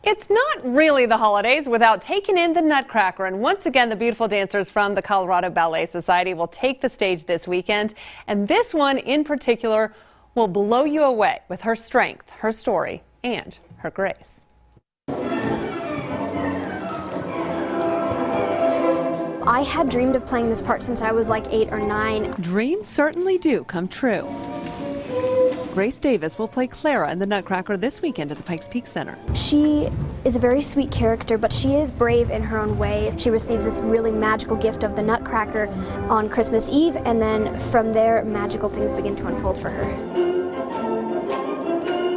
It's not really the holidays without taking in the Nutcracker. And once again, the beautiful dancers from the Colorado Ballet Society will take the stage this weekend. And this one in particular will blow you away with her strength, her story, and her grace. I had dreamed of playing this part since I was like 8 or 9. Dreams certainly do come true. Grace Davis will play Clara in the Nutcracker this weekend at the Pikes Peak Center. She is a very sweet character, but she is brave in her own way. She receives this really magical gift of the Nutcracker on Christmas Eve, and then from there, magical things begin to unfold for her.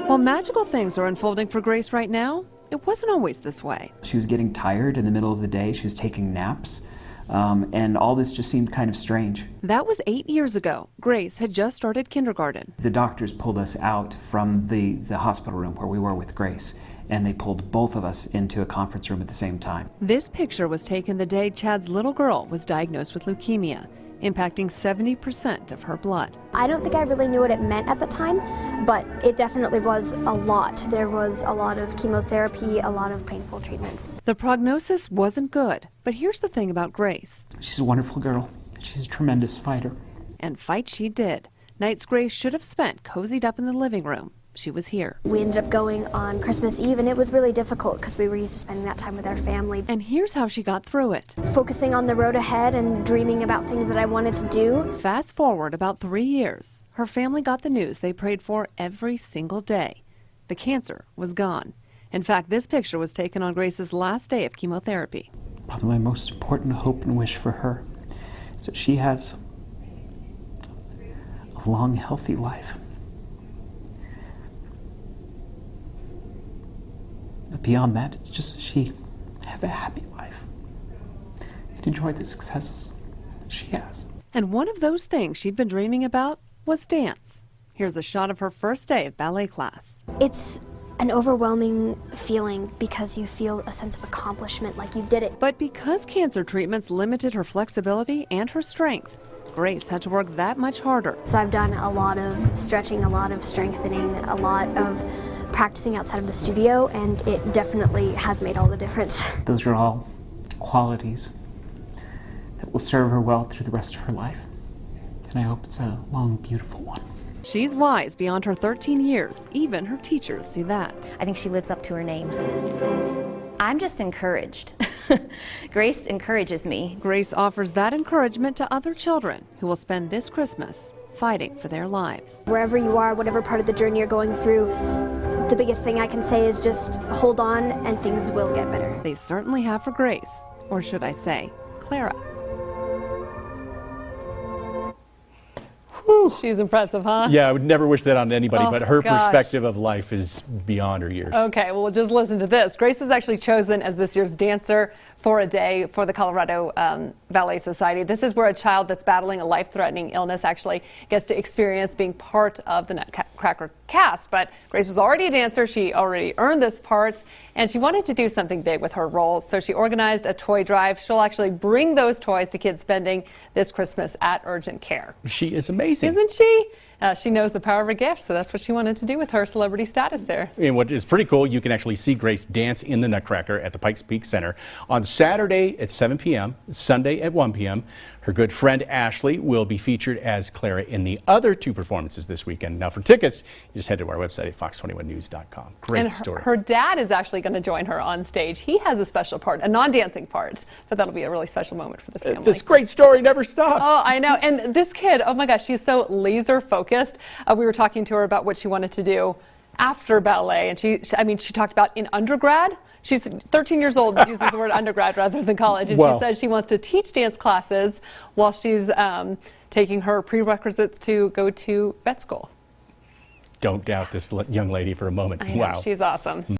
While magical things are unfolding for Grace right now, it wasn't always this way. She was getting tired in the middle of the day. She was taking naps. And all this just seemed kind of strange. That was 8 years ago. Grace had just started kindergarten. The doctors pulled us out from the hospital room where we were with Grace, and they pulled both of us into a conference room at the same time. This picture was taken the day Chad's little girl was diagnosed with leukemia, impacting 70% of her blood. I don't think I really knew what it meant at the time, but it definitely was a lot. There was a lot of chemotherapy, a lot of painful treatments. The prognosis wasn't good, but here's the thing about Grace. She's a wonderful girl. She's a tremendous fighter. And fight she did. Nights Grace should have spent cozied up in the living room. She was here. We ended up going on Christmas Eve, and it was really difficult because we were used to spending that time with our family. And here's how she got through it. Focusing on the road ahead and dreaming about things that I wanted to do. Fast forward about 3 years. Her family got the news they prayed for every single day. The cancer was gone. In fact, this picture was taken on Grace's last day of chemotherapy. Probably my most important hope and wish for her is that she has a long, healthy life. But beyond that, it's just that she have a happy life and enjoy the successes she has. And one of those things she'd been dreaming about was dance. Here's a shot of her first day of ballet class. It's an overwhelming feeling because you feel a sense of accomplishment, like you did it. But because cancer treatments limited her flexibility and her strength, Grace had to work that much harder. So I've done a lot of stretching, a lot of strengthening, a lot of practicing outside of the studio, and it definitely has made all the difference. Those are all qualities that will serve her well through the rest of her life. And I hope it's a long, beautiful one. She's wise beyond her 13 years. Even her teachers see that. I think she lives up to her name. I'm just encouraged. Grace encourages me. Grace offers that encouragement to other children who will spend this Christmas fighting for their lives. Wherever you are, whatever part of the journey you're going through, the biggest thing I can say is just hold on and things will get better. They certainly have for Grace, or should I say, Clara. Whew. She's impressive, huh? Yeah, I would never wish that on anybody, Oh, but her gosh. perspective of life is beyond her years. Okay, well, just listen to this. Grace was actually chosen as this year's dancer for a day for the Colorado Ballet Society. This is where a child that's battling a life-threatening illness actually gets to experience being part of the Nutcracker cast. But Grace was already a dancer. She already earned this part, and she wanted to do something big with her role. So she organized a toy drive. She'll actually bring those toys to kids spending this Christmas at urgent care. She is amazing. Isn't she? She knows the power of a gift, so that's what she wanted to do with her celebrity status there. And what is pretty cool, you can actually see Grace dance in the Nutcracker at the Pikes Peak Center on Saturday at 7 p.m., Sunday at 1 p.m. Her good friend Ashley will be featured as Clara in the other 2 performances this weekend. Now for tickets, you just head to our website at fox21news.com. Great and story. Her dad is actually going to join her on stage. He has a special part, a non-dancing part, but that'll be a really special moment for this family. This great story never stops. Oh, I know. And this kid, oh my gosh, she's so laser focused. We were talking to her about what she wanted to do after ballet, and she talked about in undergrad. She's 13 years old, uses the word undergrad rather than college, and Wow. she says she wants to teach dance classes while she's taking her prerequisites to go to vet school. Don't doubt this young lady for a moment. I know, Wow. she's awesome.